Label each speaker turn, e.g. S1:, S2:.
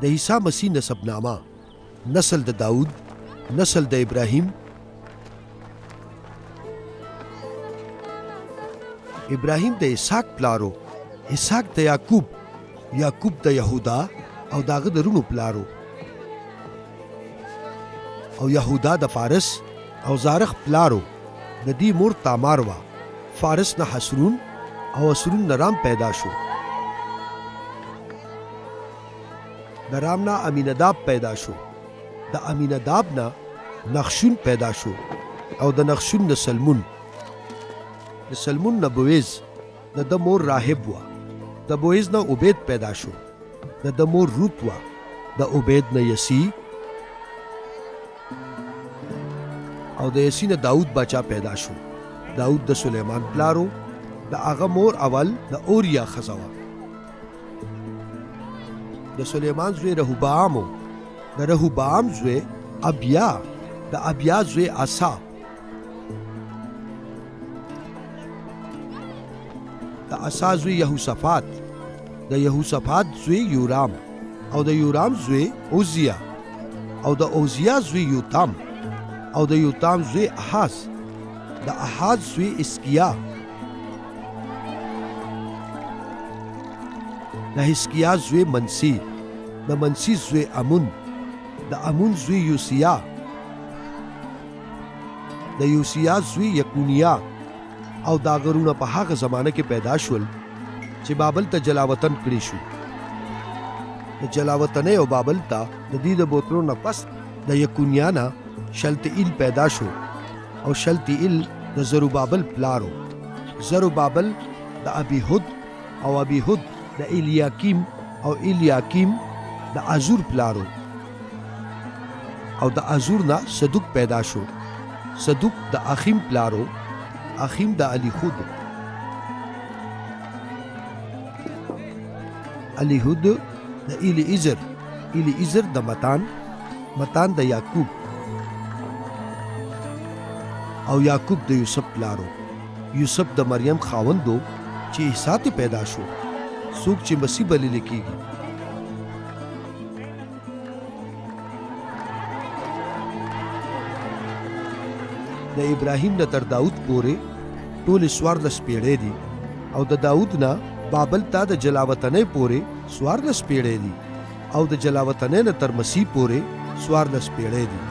S1: د عیسی مسیح نسبنامه، نسل د داود، نسل د ابراهیم، ابراهیم د اسحاق پلارو، اسحاق د یعقوب، یعقوب د یهودا او داغه د رونو پلارو، او یهودا د فارس او زارخ پلارو. د دې مور تامار وا. فارس نه حسرون او حسرون نه رام پیدا شو. د رام نه امیناداب پیدا شو. د امیناداب نه نخشون پیدا شو او د نخشون نه سلمون. د سلمون نه بویز، د مور راهب وا. د بویز نه عبید پیدا شو. د مور روت وا. د عبید نه یسی او د یسی نه داود بچا پیدا شو. داود د سلیمان پلارو. د هغه مور اول د اوریا خزوا. د سلیمان زوی رهوبعامو. د رهوبعام زوی ابیا. د ابیا زوی آسا. د آسا زوی یهوشافاط. د یهوشافاط زوی یورام او د یورام زوی اوزیا او د اوزیا زوی یوتام او د یوتام زوی احاز. د احاز زوی اسکیا. د حزقیا زوی منسی. د منسی زوی امون. د امون زوی یوسیا. د یوسیا زوی یکونیا. او دا غرونه په هغه زمانه کې پیدا شول چې بابل ته جلاوطن کړی شو. د جلاوطنې او بابل ته د دې د بوتلو نه پس د یکونیا نه شلتئیل پیدا شو او شلتئیل د زروبابل پلارو. زروبابل د ابیهود او ابیهود د الیاکیم او الیاکیم د ازور پلارو. او د ازور نه صدوق پیدا شو. صدوق د اخیم پلارو. اخیم د الیهود. الیهود د الیعزر. الیعزر د متان. متان د یعقوب او یعقوب د یوسف پلارو. یوسف د مریم خاوندو چې عیسی ته پیدا شو. څوک چې مسیح بلل کېږي. د ابراهیم نه تر داود پورې ټول 14 پیړۍ دي او د داود نه بابل ته د جلاوطنۍ پورې 14 پیړۍ دي او د جلاوطنۍ نه تر مسیح پورې 14 پیړۍ دي.